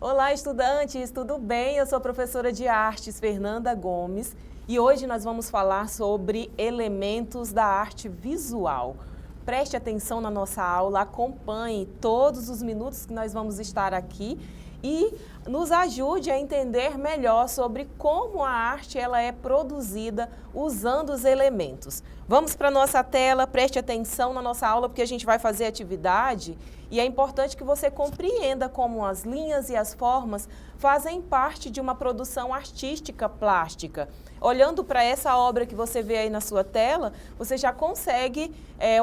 Olá, estudantes, tudo bem? Eu sou a professora de artes, Fernanda Gomes, e hoje nós vamos falar sobre elementos da arte visual. Preste atenção na nossa aula, acompanhe todos os minutos que nós vamos estar aqui e nos ajude a entender melhor sobre como a arte ela é produzida usando os elementos. Vamos para a nossa tela, preste atenção na nossa aula porque a gente vai fazer atividade e é importante que você compreenda como as linhas e as formas fazem parte de uma produção artística plástica. Olhando para essa obra que você vê aí na sua tela, você já consegue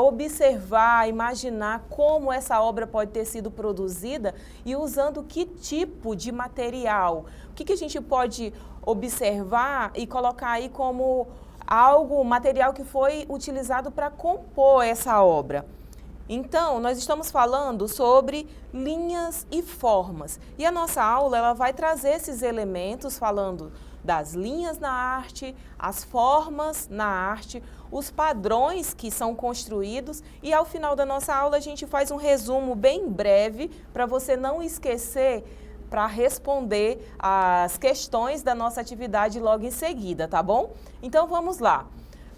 observar, imaginar como essa obra pode ter sido produzida e usando que tipo de material. O que a gente pode observar e colocar aí como material que foi utilizado para compor essa obra. Então, nós estamos falando sobre linhas e formas. E a nossa aula ela vai trazer esses elementos falando das linhas na arte, as formas na arte, os padrões que são construídos e ao final da nossa aula a gente faz um resumo bem breve para você não esquecer para responder as questões da nossa atividade logo em seguida, tá bom? Então vamos lá.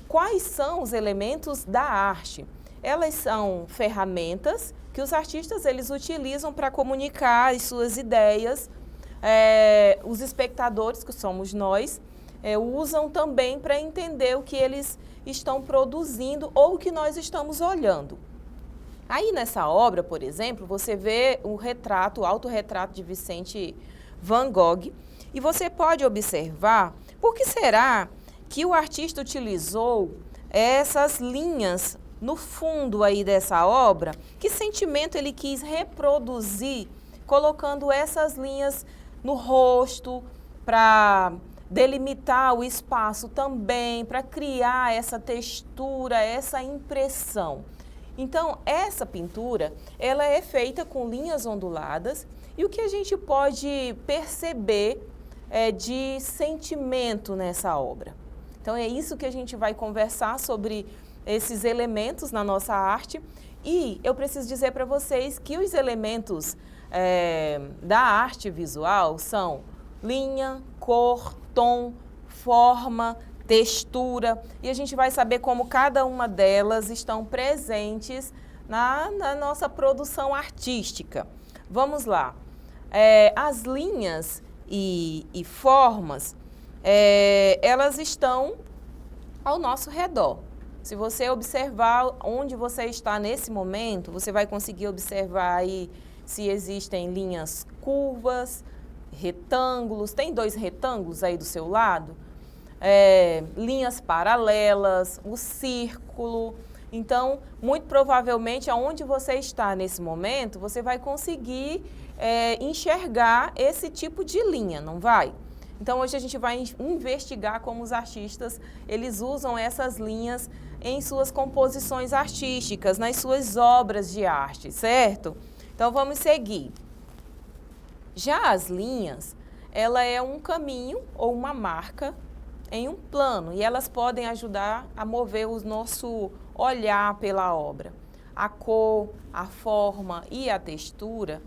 Quais são os elementos da arte? Elas são ferramentas que os artistas eles utilizam para comunicar as suas ideias. Os espectadores, que somos nós, usam também para entender o que eles estão produzindo ou o que nós estamos olhando. Aí nessa obra, por exemplo, você vê o autorretrato de Vicente Van Gogh e você pode observar por que será que o artista utilizou essas linhas no fundo aí dessa obra, que sentimento ele quis reproduzir colocando essas linhas no rosto para delimitar o espaço também, para criar essa textura, essa impressão. Então, essa pintura, ela é feita com linhas onduladas e o que a gente pode perceber de sentimento nessa obra. Então, é isso que a gente vai conversar sobre esses elementos na nossa arte e eu preciso dizer para vocês que os elementos da arte visual são linha, cor, tom, forma, textura e a gente vai saber como cada uma delas estão presentes na nossa produção artística. Vamos lá. As linhas e formas, elas estão ao nosso redor. Se você observar onde você está nesse momento, você vai conseguir observar aí se existem linhas curvas, retângulos, tem 2 retângulos aí do seu lado, linhas paralelas, o círculo. Então, muito provavelmente, aonde você está nesse momento, você vai conseguir enxergar esse tipo de linha, não vai? Então, hoje a gente vai investigar como os artistas, eles usam essas linhas em suas composições artísticas, nas suas obras de arte, certo? Então, vamos seguir. Já as linhas, ela é um caminho ou uma marca em um plano e elas podem ajudar a mover o nosso olhar pela obra. A cor, a forma e a textura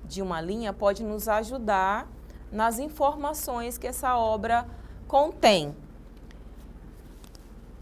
de uma linha pode nos ajudar nas informações que essa obra contém.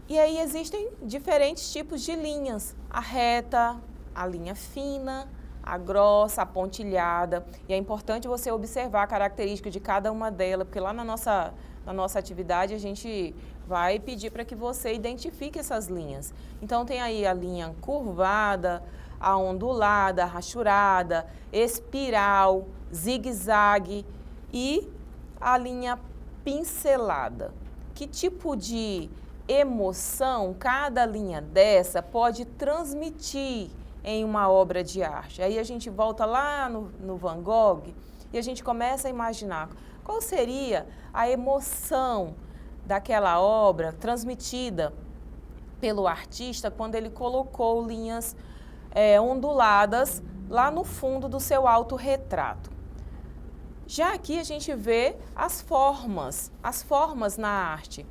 E aí existem diferentes tipos de linhas, a reta, a linha fina, a grossa, a pontilhada, e é importante você observar a característica de cada uma delas, porque lá na nossa atividade a gente vai pedir para que você identifique essas linhas. Então tem aí a linha curvada, a ondulada, a rachurada, espiral, zigue-zague e a linha pincelada. Que tipo de emoção cada linha dessa pode transmitir em uma obra de arte? Aí a gente volta lá no Van Gogh e a gente começa a imaginar qual seria a emoção daquela obra transmitida pelo artista quando ele colocou linhas onduladas lá no fundo do seu autorretrato. Já aqui a gente vê as formas na arte.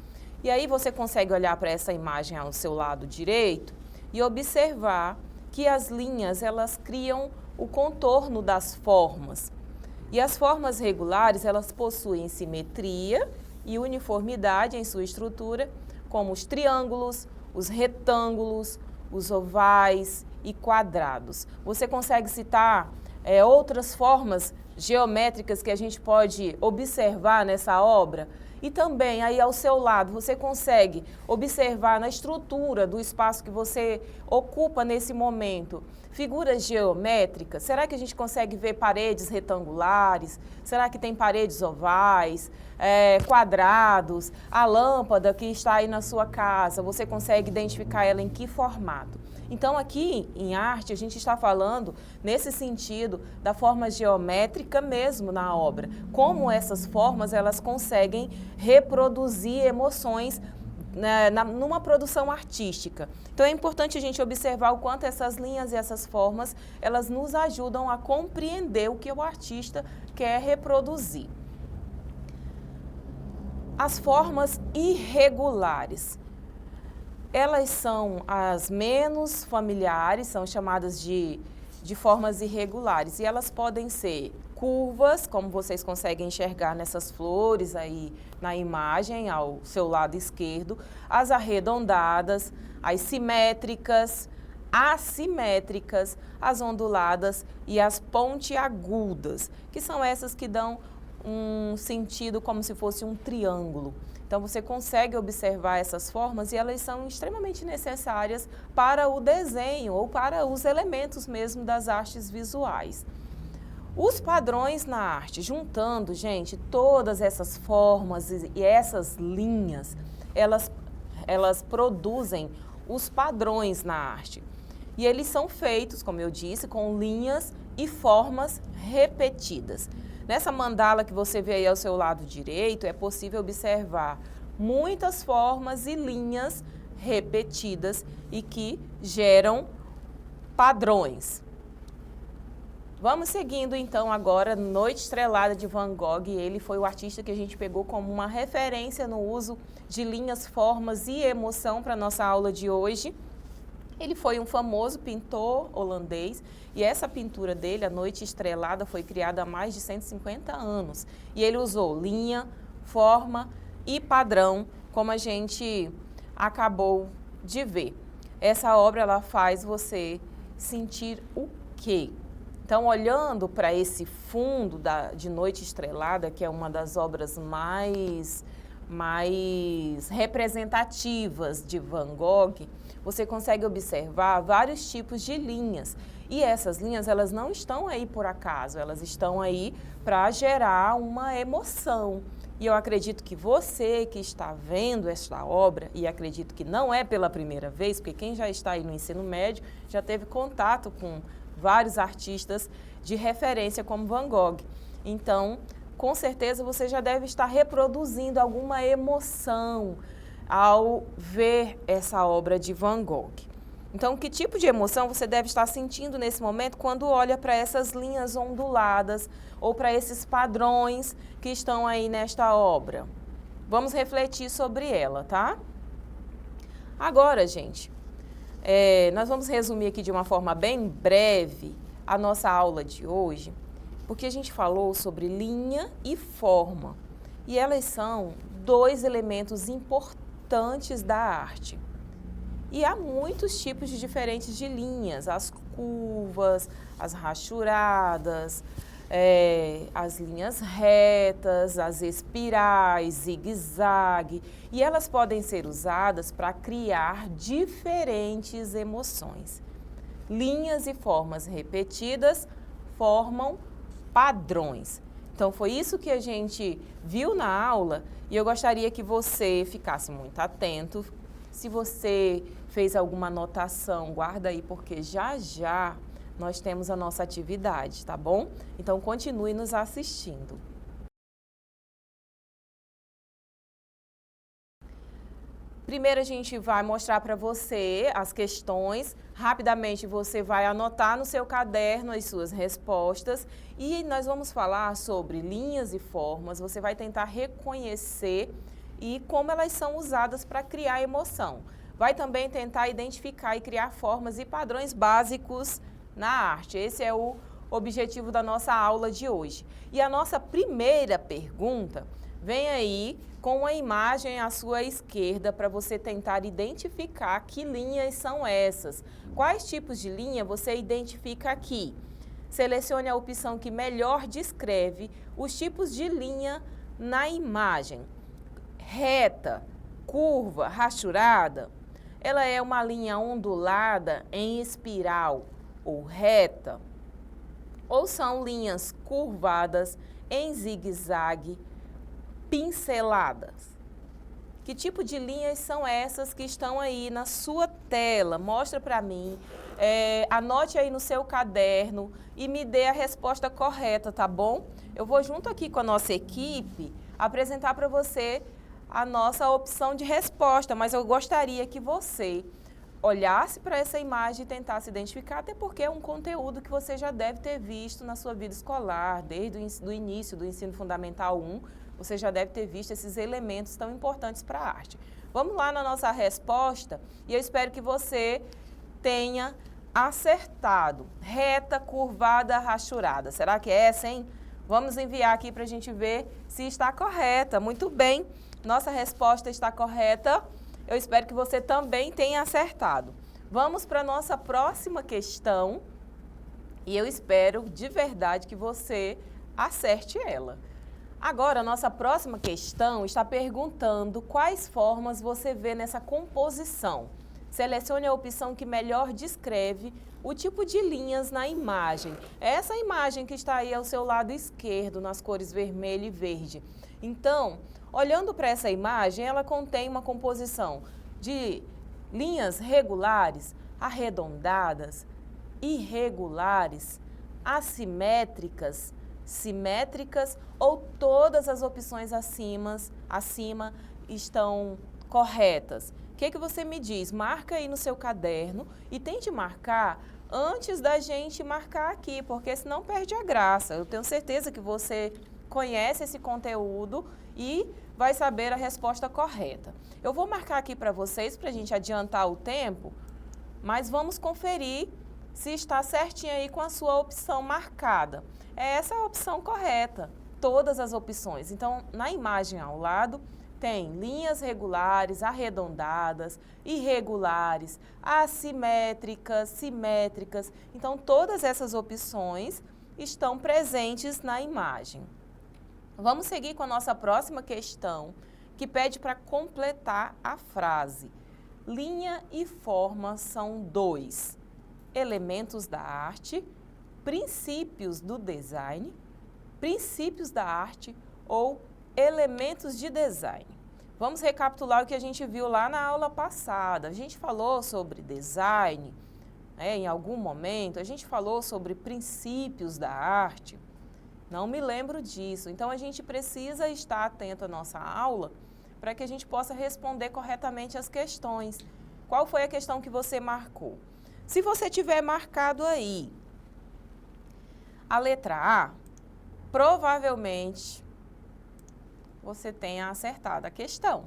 E aí você consegue olhar para essa imagem ao seu lado direito e observar que as linhas elas criam o contorno das formas. E as formas regulares, elas possuem simetria e uniformidade em sua estrutura, como os triângulos, os retângulos, os ovais e quadrados. Você consegue citar outras formas geométricas que a gente pode observar nessa obra? E também aí ao seu lado você consegue observar na estrutura do espaço que você ocupa nesse momento figuras geométricas. Será que a gente consegue ver paredes retangulares? Será que tem paredes ovais, quadrados? A lâmpada que está aí na sua casa, você consegue identificar ela em que formato? Então aqui em arte a gente está falando nesse sentido da forma geométrica mesmo na obra. Como essas formas elas conseguem reproduzir emoções numa produção artística. Então é importante a gente observar o quanto essas linhas e essas formas elas nos ajudam a compreender o que o artista quer reproduzir. As formas irregulares. Elas são as menos familiares, são chamadas de formas irregulares. E elas podem ser curvas, como vocês conseguem enxergar nessas flores aí na imagem, ao seu lado esquerdo. As arredondadas, as simétricas, assimétricas, as onduladas e as pontiagudas, que são essas que dão um sentido como se fosse um triângulo. Então você consegue observar essas formas e elas são extremamente necessárias para o desenho ou para os elementos mesmo das artes visuais. Os padrões na arte, juntando, gente, todas essas formas e essas linhas, elas produzem os padrões na arte. E eles são feitos, como eu disse, com linhas e formas repetidas. Nessa mandala que você vê aí ao seu lado direito, é possível observar muitas formas e linhas repetidas e que geram padrões. Vamos seguindo então agora Noite Estrelada de Van Gogh. Ele foi o artista que a gente pegou como uma referência no uso de linhas, formas e emoção para a nossa aula de hoje. Ele foi um famoso pintor holandês e essa pintura dele, A Noite Estrelada, foi criada há mais de 150 anos. E ele usou linha, forma e padrão, como a gente acabou de ver. Essa obra ela faz você sentir o quê? Então, olhando para esse fundo de Noite Estrelada, que é uma das obras mais representativas de Van Gogh, você consegue observar vários tipos de linhas. E essas linhas, elas não estão aí por acaso, elas estão aí para gerar uma emoção. E eu acredito que você que está vendo esta obra, e acredito que não é pela primeira vez, porque quem já está aí no ensino médio já teve contato com vários artistas de referência como Van Gogh. Então, com certeza você já deve estar reproduzindo alguma emoção ao ver essa obra de Van Gogh. Então, que tipo de emoção você deve estar sentindo nesse momento quando olha para essas linhas onduladas ou para esses padrões que estão aí nesta obra? Vamos refletir sobre ela, tá? Agora, gente, nós vamos resumir aqui de uma forma bem breve a nossa aula de hoje, porque a gente falou sobre linha e forma, e elas são dois elementos importantes da arte. E há muitos tipos diferentes de linhas, as curvas, as rachuradas, as linhas retas, as espirais, zigue-zague, e elas podem ser usadas para criar diferentes emoções. Linhas e formas repetidas formam padrões. Então, foi isso que a gente viu na aula e eu gostaria que você ficasse muito atento. Se você fez alguma anotação, guarda aí, porque já já nós temos a nossa atividade, tá bom? Então, continue nos assistindo. Primeiro a gente vai mostrar para você as questões, rapidamente você vai anotar no seu caderno as suas respostas e nós vamos falar sobre linhas e formas, você vai tentar reconhecer e como elas são usadas para criar emoção. Vai também tentar identificar e criar formas e padrões básicos na arte. Esse é o objetivo da nossa aula de hoje. E a nossa primeira pergunta vem aí com uma imagem à sua esquerda para você tentar identificar que linhas são essas. Quais tipos de linha você identifica aqui? Selecione a opção que melhor descreve os tipos de linha na imagem. Reta, curva, rachurada. Ela é uma linha ondulada em espiral ou reta? Ou são linhas curvadas em zigue-zague, pinceladas? Que tipo de linhas são essas que estão aí na sua tela? Mostra para mim, anote aí no seu caderno e me dê a resposta correta, tá bom? Eu vou junto aqui com a nossa equipe apresentar para você a nossa opção de resposta, mas eu gostaria que você olhasse para essa imagem e tentasse identificar, até porque é um conteúdo que você já deve ter visto na sua vida escolar, desde o início do ensino fundamental 1, você já deve ter visto esses elementos tão importantes para a arte. Vamos lá na nossa resposta e eu espero que você tenha acertado. Reta, curvada, rachurada. Será que é essa, hein? Vamos enviar aqui para a gente ver se está correta. Muito bem, nossa resposta está correta. Eu espero que você também tenha acertado. Vamos para a nossa próxima questão e eu espero de verdade que você acerte ela. Agora, a nossa próxima questão está perguntando quais formas você vê nessa composição. Selecione a opção que melhor descreve o tipo de linhas na imagem. Essa imagem que está aí ao seu lado esquerdo, nas cores vermelho e verde. Então, olhando para essa imagem, ela contém uma composição de linhas regulares, arredondadas, irregulares, assimétricas, simétricas ou todas as opções acima estão corretas. O que você me diz? Marca aí no seu caderno e tente marcar antes da gente marcar aqui, porque senão perde a graça. Eu tenho certeza que você conhece esse conteúdo e vai saber a resposta correta. Eu vou marcar aqui para vocês, para a gente adiantar o tempo, mas vamos conferir se está certinho aí com a sua opção marcada. É essa a opção correta, todas as opções. Então, na imagem ao lado, tem linhas regulares, arredondadas, irregulares, assimétricas, simétricas. Então, todas essas opções estão presentes na imagem. Vamos seguir com a nossa próxima questão, que pede para completar a frase. Linha e forma são dois elementos da arte, princípios do design, princípios da arte ou elementos de design. Vamos recapitular o que a gente viu lá na aula passada. A gente falou sobre design, em algum momento, a gente falou sobre princípios da arte. Não me lembro disso. Então, a gente precisa estar atento à nossa aula para que a gente possa responder corretamente as questões. Qual foi a questão que você marcou? Se você tiver marcado aí a letra A, provavelmente você tenha acertado a questão.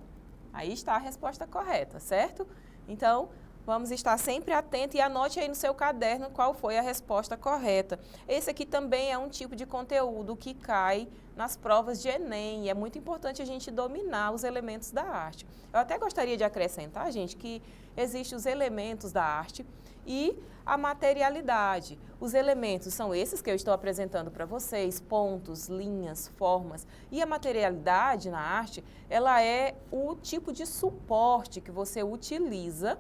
Aí está a resposta correta, certo? Então, vamos estar sempre atentos e anote aí no seu caderno qual foi a resposta correta. Esse aqui também é um tipo de conteúdo que cai nas provas de Enem e é muito importante a gente dominar os elementos da arte. Eu até gostaria de acrescentar, gente, que existem os elementos da arte e a materialidade. Os elementos são esses que eu estou apresentando para vocês, pontos, linhas, formas. E a materialidade na arte, ela é o tipo de suporte que você utiliza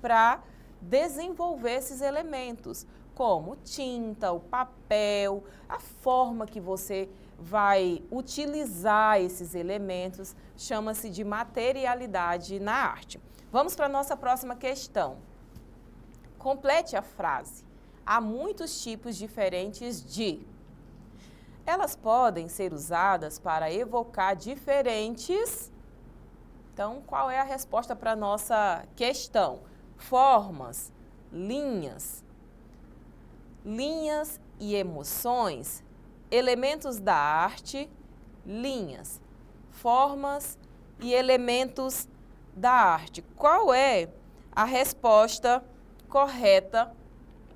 para desenvolver esses elementos, como tinta, o papel, a forma que você vai utilizar esses elementos, chama-se de materialidade na arte. Vamos para a nossa próxima questão. Complete a frase. Há muitos tipos diferentes de. Elas podem ser usadas para evocar diferentes. Então, qual é a resposta para a nossa questão? Formas, linhas e emoções, elementos da arte, linhas, formas e elementos da arte. Qual é a resposta correta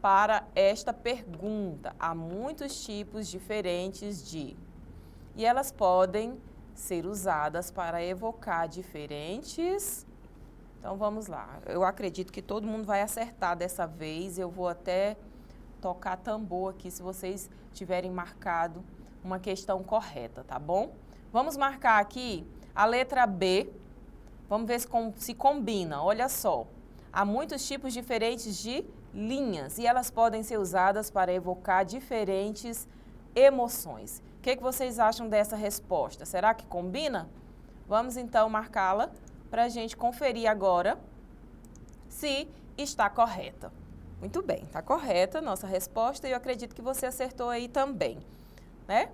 para esta pergunta. Há muitos tipos diferentes de... E elas podem ser usadas para evocar diferentes... Então, vamos lá. Eu acredito que todo mundo vai acertar dessa vez. Eu vou até tocar tambor aqui, se vocês tiverem marcado uma questão correta, tá bom? Vamos marcar aqui a letra B. Vamos ver se combina. Olha só. Há muitos tipos diferentes de linhas e elas podem ser usadas para evocar diferentes emoções. O que vocês acham dessa resposta? Será que combina? Vamos então marcá-la para a gente conferir agora se está correta. Muito bem, está correta a nossa resposta e eu acredito que você acertou aí também, né?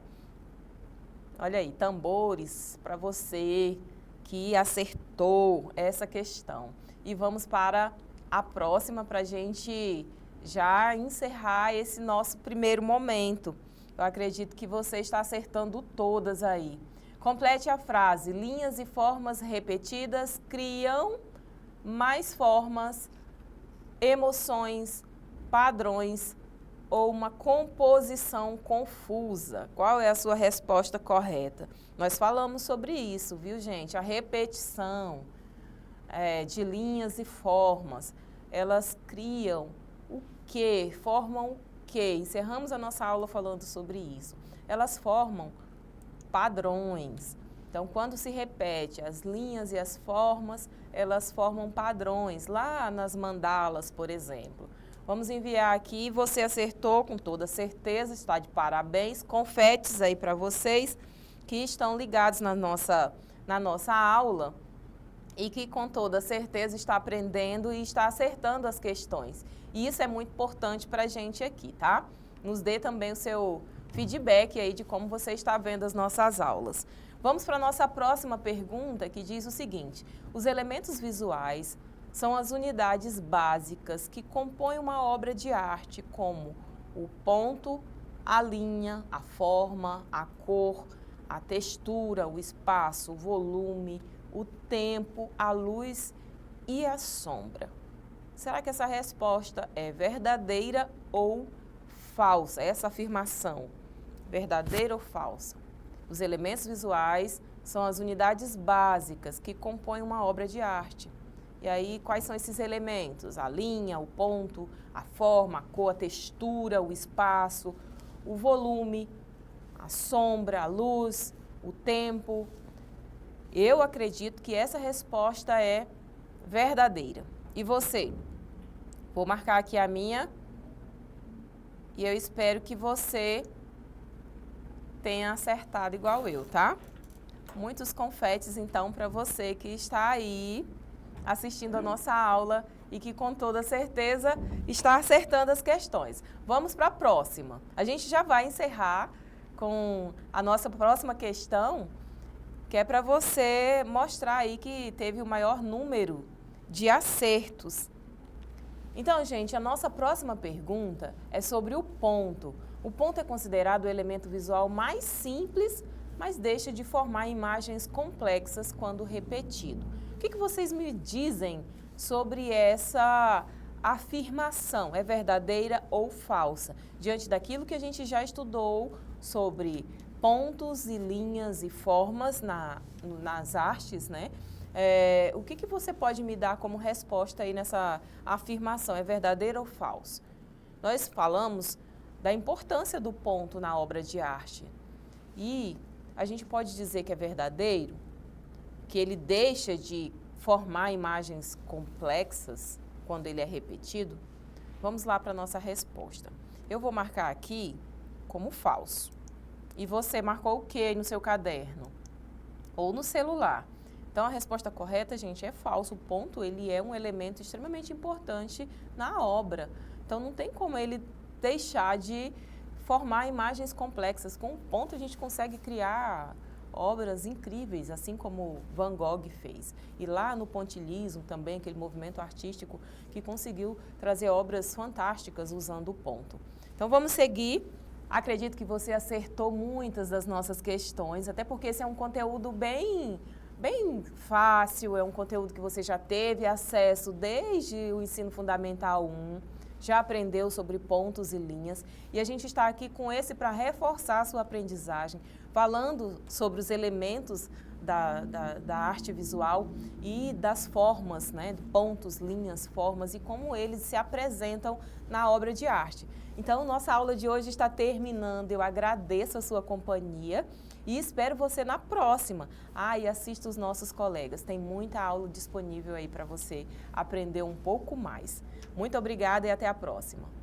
Olha aí, tambores para você que acertou essa questão. E vamos para a próxima para a gente já encerrar esse nosso primeiro momento. Eu acredito que você está acertando todas aí. Complete a frase. Linhas e formas repetidas criam mais formas, emoções, padrões ou uma composição confusa. Qual é a sua resposta correta? Nós falamos sobre isso, viu, gente? A repetição de linhas e formas, elas criam o quê? Formam o quê? Encerramos a nossa aula falando sobre isso. Elas formam padrões. Então, quando se repete as linhas e as formas, elas formam padrões, lá nas mandalas, por exemplo. Vamos enviar aqui, você acertou com toda certeza, está de parabéns, confetes aí para vocês que estão ligados na nossa aula e que com toda certeza está aprendendo e está acertando as questões. E isso é muito importante para a gente aqui, tá? Nos dê também o seu feedback aí de como você está vendo as nossas aulas. Vamos para a nossa próxima pergunta, que diz o seguinte: os elementos visuais são as unidades básicas que compõem uma obra de arte, como o ponto, a linha, a forma, a cor, a textura, o espaço, o volume, o tempo, a luz e a sombra. Será que essa resposta é verdadeira ou falsa? Essa afirmação, verdadeira ou falsa? Os elementos visuais são as unidades básicas que compõem uma obra de arte. E aí, quais são esses elementos? A linha, o ponto, a forma, a cor, a textura, o espaço, o volume, a sombra, a luz, o tempo. Eu acredito que essa resposta é verdadeira. E você? Vou marcar aqui a minha e eu espero que você tenha acertado igual eu, tá? Muitos confetes, então, para você que está aí assistindo a nossa aula e que com toda certeza está acertando as questões. Vamos para a próxima. A gente já vai encerrar com a nossa próxima questão, que é para você mostrar aí que teve o maior número de acertos. Então, gente, a nossa próxima pergunta é sobre o ponto. O ponto é considerado o elemento visual mais simples, mas deixa de formar imagens complexas quando repetido. O que vocês me dizem sobre essa afirmação? É verdadeira ou falsa? Diante daquilo que a gente já estudou sobre pontos e linhas e formas nas artes, né? O que você pode me dar como resposta aí nessa afirmação? É verdadeiro ou falso? Nós falamos da importância do ponto na obra de arte. E a gente pode dizer que é verdadeiro, que ele deixa de formar imagens complexas quando ele é repetido? Vamos lá para a nossa resposta. Eu vou marcar aqui como falso. E você marcou o que no seu caderno? Ou no celular? Então, a resposta correta, gente, é falso. O ponto, ele é um elemento extremamente importante na obra. Então, não tem como ele deixar de formar imagens complexas. Com o ponto, a gente consegue criar obras incríveis, assim como Van Gogh fez. E lá no pontilhismo também, aquele movimento artístico que conseguiu trazer obras fantásticas usando o ponto. Então, vamos seguir. Acredito que você acertou muitas das nossas questões, até porque esse é um conteúdo bem fácil, é um conteúdo que você já teve acesso desde o ensino fundamental 1. já aprendeu sobre pontos e linhas e a gente está aqui com esse para reforçar a sua aprendizagem, falando sobre os elementos da arte visual e das formas, né, pontos, linhas, formas e como eles se apresentam na obra de arte. Então, nossa aula de hoje está terminando. Eu agradeço a sua companhia e espero você na próxima. E assista os nossos colegas. Tem muita aula disponível aí para você aprender um pouco mais. Muito obrigada e até a próxima.